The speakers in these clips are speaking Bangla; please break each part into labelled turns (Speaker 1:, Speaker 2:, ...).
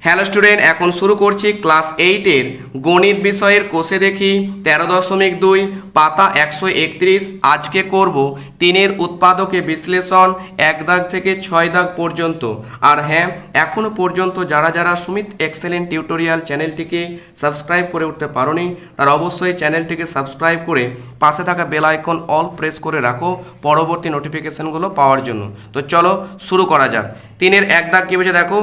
Speaker 1: হ্যালো স্টুডেন্ট, এখন শুরু করছি ক্লাস 8-এর গণিত বিষয়ের কোষে দেখি 13.2 পাতা 131। আজকে করব 3-এর উৎপাদকে বিশ্লেষণ 1 দাগ থেকে 6 দাগ পর্যন্ত। আর হ্যাঁ, এখনও পর্যন্ত যারা যারা সুমিত এক্সেলেন্ট টিউটোরিয়াল চ্যানেলটিকে সাবস্ক্রাইব করে উঠতে পারোনি, তারা অবশ্যই চ্যানেলটিকে সাবস্ক্রাইব করে পাশে থাকা বেল আইকন অল প্রেস করে রাখো পরবর্তী নোটিফিকেশনগুলো পাওয়ার জন্য। তো চলো শুরু করা যাক। 3-এর 1 দাগ কী বলছে দেখো,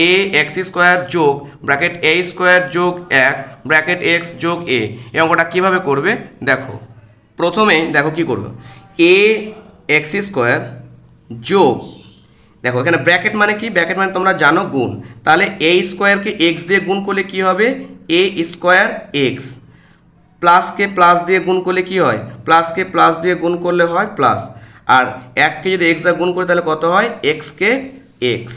Speaker 1: এ এক্স স্কোয়ার যোগ ব্র্যাকেট এ স্কোয়ার যোগ 1 ব্র্যাকেট এক্স যোগ এ। এই অঙ্কটা কীভাবে করবে দেখো। প্রথমে দেখো কি করবে, এ এক্স স্কোয়ার যোগ, দেখো এখানে ব্র্যাকেট মানে কি, ব্র্যাকেট মানে তোমরা জানো গুণ, তাহলে এ স্কোয়ারকে এক্স দিয়ে গুণ করলে কি হবে, এ স্কোয়ার এক্স, প্লাসকে প্লাস দিয়ে গুণ করলে কি হয়, প্লাসকে প্লাস দিয়ে গুণ করলে হয় প্লাস, আর এককে যদি এক্স দিয়ে গুণ করি তাহলে কত হয়, এক্সকে এক্স,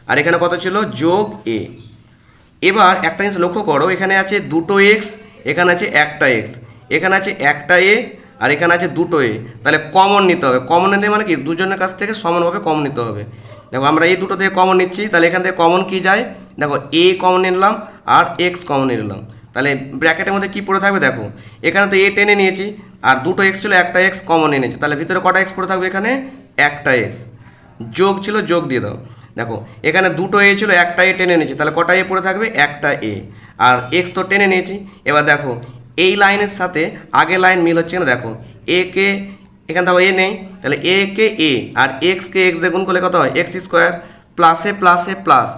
Speaker 1: আর এখানে কত ছিল, যোগ এ। এবার একটা জিনিস লক্ষ্য করো, এখানে আছে দুটো এক্স, এখানে আছে একটা এক্স, এখানে আছে একটা এ, আর এখানে আছে দুটো এ, তাহলে কমন নিতে হবে। কমন নিতে মানে কি, দুজনের কাছ থেকে সমানভাবে কমন নিতে হবে। দেখো আমরা এই দুটো থেকে কমন নিচ্ছি, তাহলে এখান থেকে কমন কি যায়, দেখো এ কমন নিলাম আর এক্স কমন নিলাম, তাহলে ব্র্যাকেটের মধ্যে কী পড়ে থাকবে দেখো, এখানে তো এ টেনে নিয়েছি আর দুটো এক্স ছিল, একটা এক্স কমন নিয়েছি, তাহলে ভিতরে কটা এক্স পড়ে থাকবে, এখানে একটা এক্স, যোগ ছিল যোগ দিয়ে দাও। দেখো এখানে দুটো এ ছিল, একটা এ টেনে নিয়েছি, তাহলে কটা এ পড়ে থাকবে, একটা এ, আর এক্স তো টেনে নিয়েছি। এবার দেখো এই লাইনের সাথে আগের লাইন মিল হচ্ছে না, দেখো এ কে এখানে দেখো এ নেই, তাহলে এ কে এ আর এক্স কে এক্স দিয়ে গুণ করলে কত হয়, এক্স স্কোয়ার, প্লাসে প্লাসে প্লাস,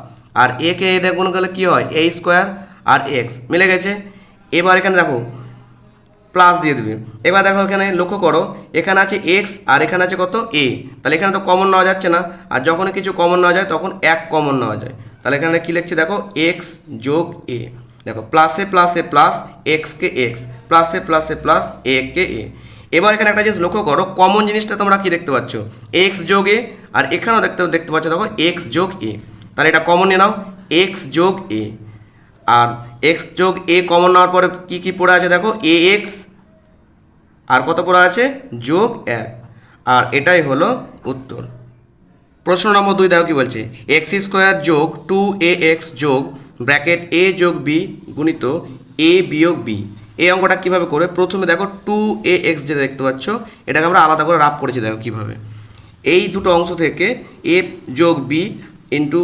Speaker 1: আর এ কে এ দিয়ে গুণ করলে কী হয়, এ স্কোয়ার আর এক্স মিলে গেছে। এবার এখানে দেখো প্লাস দিয়ে দেবে। এবার দেখো এখানে লক্ষ্য করো, এখানে আছে এক্স আর এখানে আছে কত, এ, তাহলে এখানে তো কমন নেওয়া যাচ্ছে না, আর যখনই কিছু কমন নেওয়া যায় তখন এক কমন নেওয়া যায়, তাহলে এখানে কী লিখছি দেখো, এক্স যোগ এ, দেখো প্লাসে প্লাসে প্লাস, এক্সকে এক্স, প্লাসে প্লাসে প্লাস, এ কে এ। এবার এখানে একটা জিনিস লক্ষ্য করো, কমন জিনিসটা তোমরা কি দেখতে পাচ্ছ, এক্স যোগ এ, আর এখানেও দেখতে পাচ্ছ দেখো এক্স যোগ এ, তাহলে এটা কমন নিয়ে নাও, এক্স যোগ এ, আর এক্স যোগ এ কমন নেওয়ার পরে কী কী পড়ে আছে দেখো, এ এক্স আর কত পড়ে আছে, যোগ 1, আর এটাই হলো উত্তর। প্রশ্ন নম্বর 2 দেখো কি বলছে, এক্স স্কোয়ার যোগ 2ax যোগ ব্র্যাকেট এ যোগ বি গুণিত এ বিয়োগ বি। এই অঙ্কটা কীভাবে করবে, প্রথমে দেখো 2ax যেটা দেখতে পাচ্ছ, এটাকে আমরা আলাদা করে রাফ করেছি, দেখো কীভাবে, এই দুটো অংশ থেকে এ যোগ বি ইন্টু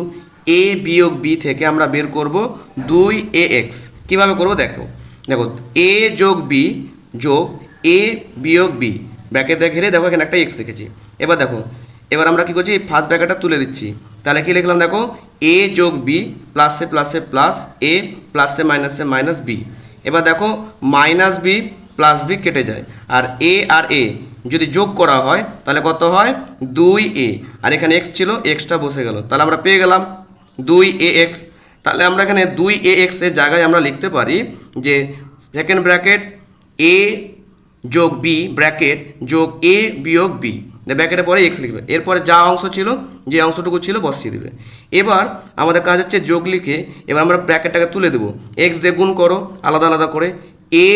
Speaker 1: এ বিয়োগ বি থেকে আমরা বের করব 2ax। কীভাবে করবো দেখো, দেখো এ যোগ বি যোগ এ বিয়োগ বি, ব্র্যাকেট ঘিরে দেখো এখানে একটা এক্স লিখেছি। এবার দেখো, এবার আমরা কী করছি, ফার্স্ট ব্র্যাকেটটা তুলে দিচ্ছি, তাহলে কী লিখলাম দেখো, এ যোগ বি, প্লাসে প্লাসে প্লাস এ, প্লাসে মাইনাসে মাইনাস বি। এবার দেখো মাইনাস বি প্লাস বি কেটে যায়, আর এ যদি যোগ করা হয় তাহলে কত হয়, 2a, আর এখানে এক্স ছিল, এক্সটা বসে গেল, তাহলে আমরা পেয়ে গেলাম 2ax। তাহলে আমরা এখানে 2ax এর জায়গায় আমরা লিখতে পারি যে সেকেন্ড ব্র্যাকেট এ যোগ বি ব্র্যাকেট যোগ এ বিয়োগ বি, ব্র্যাকেটের পরে এক্স লিখবে, এরপরে যা অংশ ছিল, যে অংশটুকু ছিল বসিয়ে দেবে। এবার আমাদের কাজ হচ্ছে যোগ লিখে এবার আমরা ব্র্যাকেটটাকে তুলে দেবো, এক্স দিয়ে গুণ করো আলাদা আলাদা করে, এ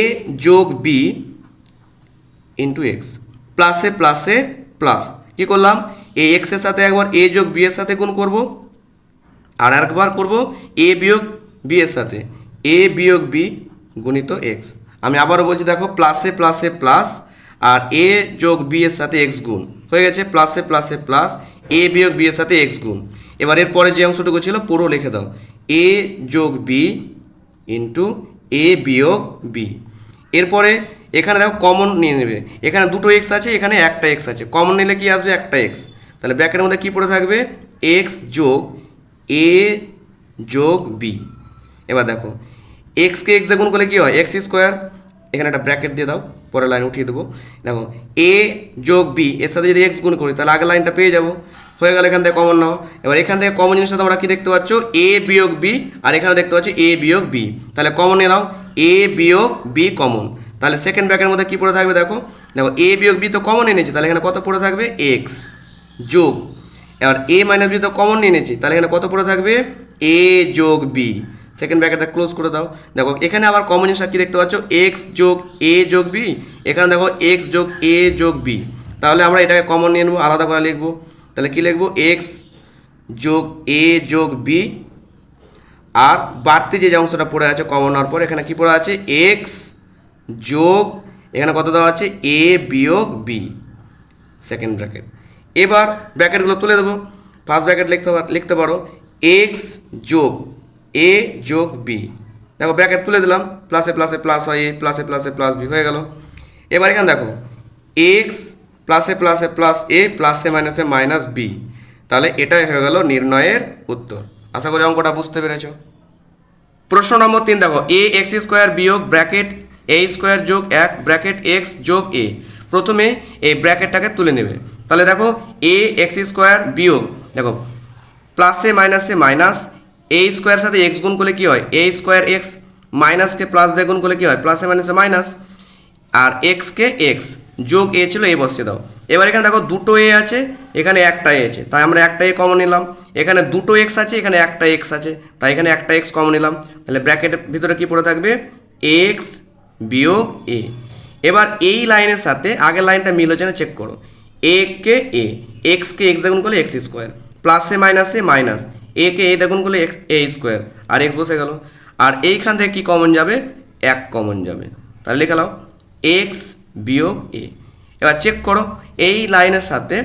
Speaker 1: যোগ বি ইন্টু এক্স, প্লাসে প্লাসে প্লাস, কী করলাম, এ এক্সের সাথে একবার এ যোগ বি এর সাথে গুণ করব, আর একবার করব এ বিয়োগ বি এর সাথে, এ বিয়োগ বি গুণিত এক্স। আমি আবারও বলছি দেখো, প্লাসে প্লাসে প্লাস, আর এ যোগ বি এর সাথে এক্স গুণ হয়ে গেছে, প্লাসে প্লাসে প্লাস, এ বিয়োগ বি এর সাথে এক্স গুণ। এবার এরপরে যে অংশটুকু ছিল পুরো লিখে দাও, এ যোগ বি ইন্টু এ বিয়োগ বি। এরপরে এখানে দেখো কমন নিয়ে নেবে, এখানে দুটো এক্স আছে, এখানে একটা এক্স আছে, কমন নিলে কি আসবে, একটা এক্স, তাহলে ব্র্যাকেটের মধ্যে কী পড়ে থাকবে, এক্স যোগ এ যোগ বি। এবার দেখো এক্সকে এক্স দিয়ে গুণ করলে কী হয়, এক্স স্কোয়ার, এখানে একটা ব্র্যাকেট দিয়ে দাও, পরের লাইন উঠিয়ে দেবো। দেখো এ যোগ বি এর সাথে যদি এক্স গুণ করি তাহলে আগের লাইনটা পেয়ে যাবো, হয়ে গেল এখান থেকে কমন নাও। এবার এখান থেকে কমন জিনিসটা তোমরা কী দেখতে পাচ্ছ, এ বিয়োগ বি, আর এখানে দেখতে পাচ্ছ এ বিয়োগ বি, তাহলে কমন নিয়ে নাও, এ বিয়োগ বি কমন, তাহলে সেকেন্ড ব্র্যাকেটের মধ্যে কী পড়ে থাকবে দেখো, দেখো এ বিয়োগ বি তো কমন নিয়ে নিয়েছি, তাহলে এখানে কত পড়ে থাকবে, এক্স যোগ, এবার এ মাইনাস বি তো কমন নিয়ে নিয়েছি, তাহলে এখানে কত পড়ে থাকবে, এ যোগ বি, সেকেন্ড ব্র্যাকেটটা ক্লোজ করে দাও। দেখো এখানে আবার কমন জিনিসটা কী দেখতে পাচ্ছ, এক্স যোগ এ যোগ বি, এখানে দেখো এক্স যোগ এ যোগ বি, তাহলে আমরা এটাকে কমন নিয়ে নেবো, আলাদা করে লিখবো, তাহলে কী লিখবো, এক্স যোগ এ যোগ বি আর বাড়তি যে অংশটা পড়ে আছে কমন হওয়ার পর এখানে কি পড়ে আছে এক্স যোগ এখানে কত দেওয়া আছে এ বিয়োগ বি সেকেন্ড ব্র্যাকেট। এবার ব্র্যাকেটগুলো তুলে দেবো। ফার্স্ট ব্র্যাকেট লিখতে পারো এক্স যোগ এ যোগ বি। দেখো ব্র্যাকেট তুলে দিলাম, প্লাসে প্লাসে প্লাস হয় এ, প্লাসে প্লাসে প্লাস বি হয়ে গেল। এবার এখানে দেখো এক্স প্লাসে প্লাসে প্লাস এ প্লাসে মাইনাসে মাইনাস বি, তাহলে এটাই হয়ে গেল নির্ণয়ের উত্তর। আশা করি অঙ্কটা বুঝতে পেরেছ। প্রশ্ন নম্বর 3 দেখো এ এক্স স্কোয়ার বিয়োগ ব্র্যাকেট এ স্কোয়ার যোগ 1 ব্র্যাকেট এক্স যোগ এ। প্রথমে এই ব্র্যাকেটটাকে তুলে নেবে। তাহলে দেখো এ এক্স স্কোয়ার বিয়োগ দেখো প্লাসে মাইনাসে মাইনাস এ স্কোয়ার সাথে এক্স গুণ করলে কী হয় এ স্কোয়ার এক্স, মাইনাসকে প্লাস দিয়ে গুণ করলে কী হয় প্লাসে মাইনাসে মাইনাস, আর এক্সকে এক্স যোগ এ ছিল এ বসিয়ে দাও। এবার এখানে দেখো দুটো এ আছে, এখানে একটা এ আছে, তাই আমরা একটা এ কমন নিলাম। এখানে দুটো এক্স আছে, এখানে একটা এক্স আছে, তাই এখানে একটা এক্স কমন নিলাম। তাহলে ব্র্যাকেটের ভিতরে কি পড়ে থাকবে এক্স বিয়োগ এ। এবার এই লাইনের সাথে আগের লাইনটা মিল হচ্ছে না চেক করো। এ কে এ, এক্সকে এক্স দেখুন করলে এক্স স্কোয়ার, প্লাসে মাইনাসে মাইনাস, এ কে এ দেখুন করলে এক্স এ স্কোয়ার, আর এক্স বসে গেল। আর এইখান থেকে কি কমন যাবে এক কমন যাবে, তাহলে লিখে নাও এক্স বিয়োগ এ। এবার চেক করো এই লাইনের সাথে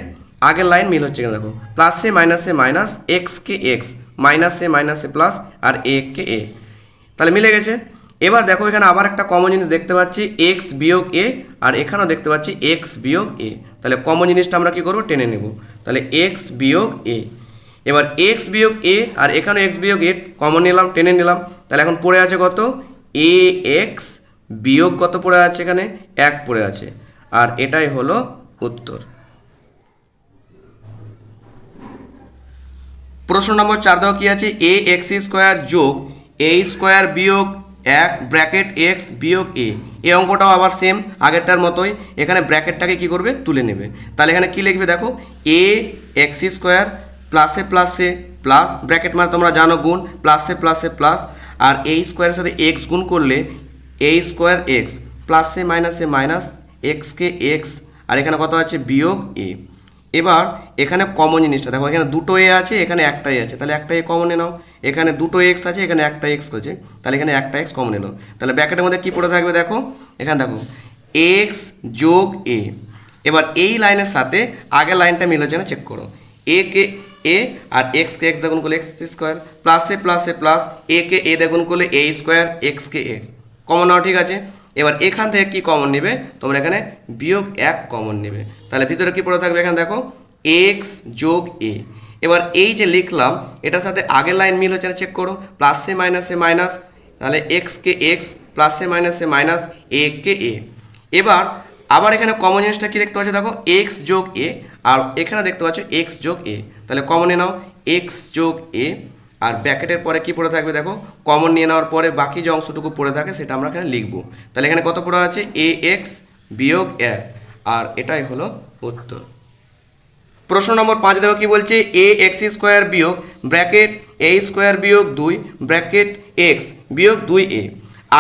Speaker 1: আগের লাইন মিল হচ্ছে কিনা দেখো, প্লাসে মাইনাসে মাইনাস এক্সকে এক্স, মাইনাসে মাইনাসে প্লাস, আর এ কে এ, তাহলে মিলে গেছে। এবার দেখো এখানে আবার একটা কমন জিনিস দেখতে পাচ্ছি এক্স বিয়োগ এ, আর এখানেও দেখতে পাচ্ছি এক্স বিয়োগ এ। তাহলে কমন জিনিসটা আমরা কি করব টেনে নেব, তাহলে এক্স বিয়োগ এ। এবার এক্স বিয়োগ এ আর এখানে এক্স বিয়োগ এ কমন নিলাম, টেনে নিলাম। তাহলে এখন পড়ে আছে কত এ এক্স বিয়োগ কত পড়ে আছে এখানে 1 পড়ে আছে, আর এটাই হলো উত্তর। প্রশ্ন নম্বর 4 দেখো কি আছে এ এক্স স্কোয়ার যোগ এ স্কোয়ার বিয়োগ 1 ব্র্যাকেট এক্স বিয়োগ এ। এই অঙ্কটাও আবার সেম আগেরটার মতোই, এখানে ব্র্যাকেটটাকে কি করবে তুলে নেবে। তাহলে এখানে কি লিখবে দেখো এ এক্স স্কোয়ার প্লাসে প্লাসে প্লাস, ব্র্যাকেট মানে তোমরা জানো গুণ, প্লাসে প্লাসে প্লাস, আর এ স্কোয়ারের সাথে এক্স গুণ করলে এ স্কোয়ার এক্স, প্লাসে মাইনাসে মাইনাস এক্সকে এক্স, আর এখানে কত আছে বিয়োগ এ। এবার এখানে কমন জিনিসটা দেখো এখানে দুটো এ আছে, এখানে একটা এ আছে, তাহলে একটা এ কমন নাও। এখানে দুটো এক্স আছে, এখানে একটা এক্স আছে, তাহলে এখানে একটা এক্স কমন এলো। তাহলে ব্র্যাকেটের মধ্যে কী পড়ে থাকবে দেখো এখানে দেখো এক্স যোগ এ। এবার এই লাইনের সাথে আগের লাইনটা মিল হচ্ছে না চেক করো, এ কে এ আর এক্সকে এক্স দেখুন করলে এক্স স্কোয়ার, প্লাসে প্লাসে প্লাস, এ কে এ দেখুন করলে এ স্কোয়ার, এক্সকে এক্স কমন নাও, ঠিক আছে। এবার এখান থেকে কি কমন নেবে তোমরা এখানে বিয়োগ 1 কমন নেবে, তাহলে ভিতরে কি পড়ে থাকবে এখানে দেখো এক্স যোগ এ। এবার এই যে লিখলাম এটার সাথে আগের লাইন মিল হচ্ছে না চেক করো, প্লাসে মাইনাসে মাইনাস, তাহলে এক্সকে এক্স, প্লাসে মাইনাসে মাইনাস, এ কে এ। এবার আবার এখানে কমন জিনিসটা কি দেখতে পাচ্ছ দেখো এক্স যোগ এ, আর এখানে দেখতে পাচ্ছ এক্স যোগ এ, তাহলে কমনে নাও এক্স যোগ এ, আর ব্র্যাকেটের পরে কি পড়ে থাকবে দেখো কমন নিয়ে নেওয়ার পরে বাকি যে অংশটুকু পড়ে থাকে সেটা আমরা এখানে লিখব। তাহলে এখানে কত পড়ে আছে এ এক্স বিয়োগ 1, আর এটাই হলো উত্তর। প্রশ্ন নম্বর 5 দেখো কি বলছে এ এক্স স্কোয়ার বিয়োগ ব্র্যাকেট এ স্কোয়ার বিয়োগ 2 ব্র্যাকেট এক্স বিয়োগ 2a।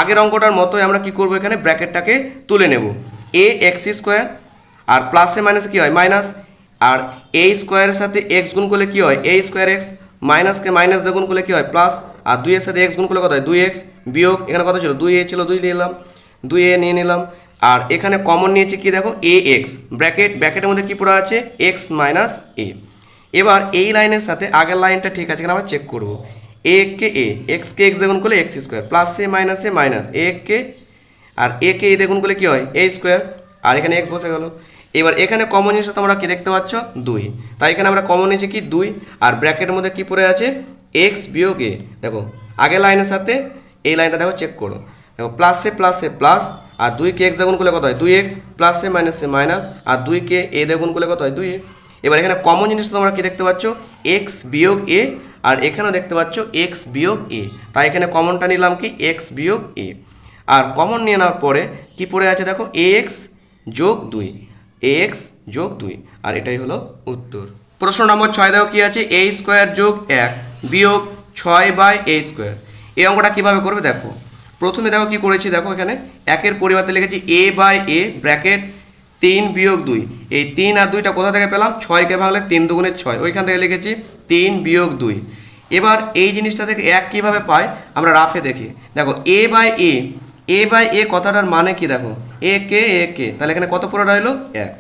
Speaker 1: আগের অঙ্কটার মতোই আমরা কি করব এখানে ব্র্যাকেটটাকে তুলে নেব। এ এক্স স্কোয়ার আর প্লাসে মাইনাসে কী হয় মাইনাস, আর এ স্কোয়ারের সাথে এক্স গুণ করলে কী হয় এ স্কোয়ার এক্স, মাইনাসকে মাইনাস দিয়ে গুণ করলে কী হয় প্লাস, আর 2 এর সাথে এক্স গুণ করলে কত হয় 2x বিয়োগ এখানে কত ছিল 2a ছিল 2 দিয়ে নিলাম, 2a নিয়ে নিলাম। আর এখানে কমন নিয়েছে কি দেখো এ এক্স, ব্র্যাকেটের মধ্যে কি পড়ে আছে এক্স মাইনাস এ। এবার এই লাইনের সাথে আগের লাইনটা ঠিক আছে কিনা আমরা চেক করব। এ কে এ, এক্সকে এক্স দেখুন করলে এক্স স্কোয়ার, প্লাসে মাইনাসে মাইনাস এ কে, আর এ কে এ দেখুন করলে কী হয় এ স্কোয়ার, আর এখানে এক্স বসে গেল। এবার এখানে কমন জিনিসটা তোমরা কি দেখতে পাচ্ছ 2, তাই এখানে আমরা কমন নিয়েছি কি 2, আর ব্র্যাকেটের মধ্যে কি পড়ে আছে এক্স বিয়োগ এ। দেখো আগের লাইনের সাথে এই লাইনটা দেখো চেক করো, দেখো প্লাসে প্লাসে প্লাস, আর 2 কে এক্স দেখুন করলে কত হয় 2x, প্লাসে মাইনাসে মাইনাস, আর 2 কে এ দেখুন করলে কত হয় 2a। এবার এখানে কমন জিনিসটা তোমরা কি দেখতে পাচ্ছ এক্স বিয়োগ এ, আর এখানেও দেখতে পাচ্ছ এক্স বিয়োগ এ, তাই এখানে কমনটা নিলাম কি এক্স বিয়োগ এ। আর কমন নিয়ে নেওয়ার পরে কি পড়ে আছে দেখো এক্স যোগ 2, এক্স যোগ 2, আর এটাই হলো উত্তর। প্রশ্ন নম্বর 6 দেখো কি আছে এ স্কোয়ার যোগ 1 বিয়োগ 6/a স্কোয়ার। এই অঙ্কটা কীভাবে করবে দেখো, প্রথমে দেখো কি করেছি দেখো এখানে 1-এর পরিবর্তে লিখেছি a/a ব্র্যাকেট 3 বিয়োগ 2। এই 3 আর 2টা কোথা থেকে পেলাম 6কে ভাঙলে 3 দুগুণে 6, ওইখান থেকে লিখেছি 3 বিয়োগ 2। এবার এই জিনিসটা থেকে এক কীভাবে পায় আমরা রাফে দেখি। দেখো এ বাই এ কথাটার মানে কি, দেখো এ কে, তাহলে এখানে কত পুরো রইলো 1।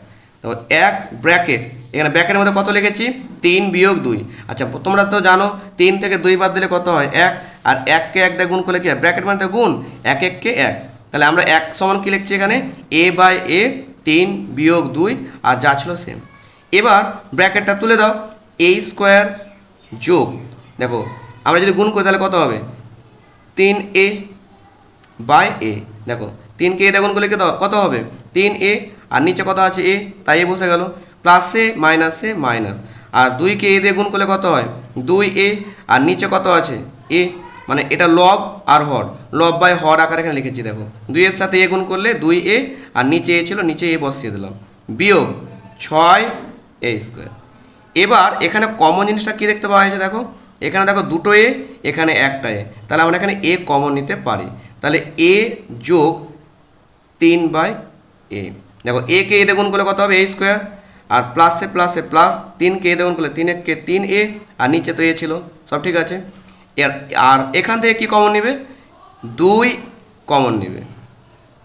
Speaker 1: দেখো 1 ব্র্যাকেট, এখানে ব্র্যাকেটের মধ্যে কত লিখেছি 3 বিয়োগ 2। আচ্ছা তোমরা তো জানো 3 থেকে 2 বাদ দিলে কত হয় 1, আর 1কে 1 দিয়ে গুণ করলে কি হয়, ব্র্যাকেট মানে গুণ, 1 1 কে 1, তাহলে আমরা 1 সমান কি লিখছি এখানে এ বাই এ 3 বিয়োগ 2, আর যা ছিল সেম। এবার ব্র্যাকেটটা তুলে দাও, এ স্কোয়ার যোগ, দেখো আমরা যদি গুণ করি তাহলে কত হবে 3a বাই এ, দেখো 3কে এ দিয়ে গুণ করলে কত হবে 3a, আর নিচে কত আছে এ, তাই এ বসে গেল, প্লাসে মাইনাসে মাইনাস, আর 2কে এ দিয়ে গুণ করলে কত হয় 2a, আর নিচে কত আছে এ, মানে এটা লব আর হর, লব বাই হর আকারে এখানে লিখেছি। দেখো 2 এর সাথে এ গুণ করলে 2a, আর নিচে এ ছিল, নিচে এ বসিয়ে দিলাম, বিয়োগ 6a স্কোয়ার। এবার এখানে কমন জিনিসটা কি দেখতে পাওয়া যাচ্ছে, দেখো এখানে দেখো দুটো এ, এখানে একটা এ, তাহলে আমরা এখানে এ কমন নিতে পারি, তাহলে এ যোগ 3 বাই এ, দেখো এ কে এ দিয়ে গুণ করলে কত হবে এ স্কোয়ার, আর প্লাসে প্লাসে প্লাস, 3কে এ দিয়ে গুণ করলে 3 কে 3a, আর নিচে তো এ ছিল, সব ঠিক আছে। আর এখান থেকে কি কমন নেবে 2 কমন নেবে,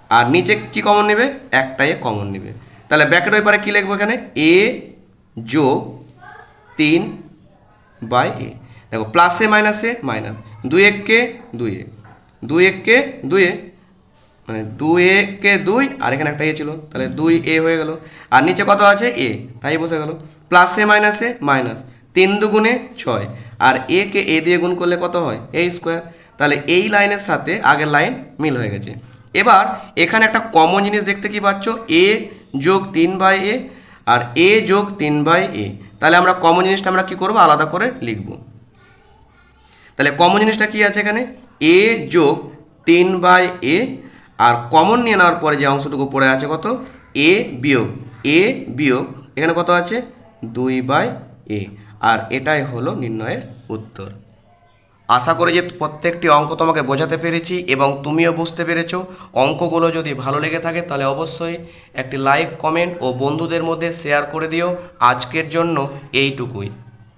Speaker 1: আর নিচে কি কমন নেবে একটা এ কমন নেবে, তাহলে ব্র্যাকেট ওই পারে কী লিখবো এখানে এ যোগ 3 বাই এ, দেখো প্লাসে মাইনাসে মাইনাস, 2 1কে 2a, 2 1কে 2a, মানে 2a কে 2, আর এখানে একটা এ ছিল, তাহলে 2a হয়ে গেল, আর নিচে কত আছে এ, তাই বসে গেল, প্লাসে মাইনাসে মাইনাস, 3 দুগুণে 6, আর এ কে এ দিয়ে গুণ করলে কত হয় এ স্কোয়ার, তাহলে এই লাইনের সাথে আগের লাইন মিল হয়ে গেছে। এবার এখানে একটা কমন জিনিস দেখতে কি পাচ্ছ, এ যোগ 3 বাই এ, আর এ যোগ 3 বাই এ, তাহলে আমরা কমন জিনিসটা আমরা কি করব আলাদা করে লিখব। তাহলে কমন জিনিসটা কি আছে এখানে এ যোগ 3 বাই এ, আর কমন নিয়ে নেওয়ার পরে যে অংশটুকু পড়ে আছে কত এ বিয়োগ এখানে কত আছে 2 বাই এ, আর এটাই হলো নির্ণয়ের উত্তর। আশা করি যে প্রত্যেকটি অঙ্ক তোমাকে বোঝাতে পেরেছি এবং তুমিও বুঝতে পেরেছো। অঙ্কগুলো যদি ভালো লেগে থাকে তাহলে অবশ্যই একটি লাইক, কমেন্ট ও বন্ধুদের মধ্যে শেয়ার করে দিও। আজকের জন্য এইটুকুই।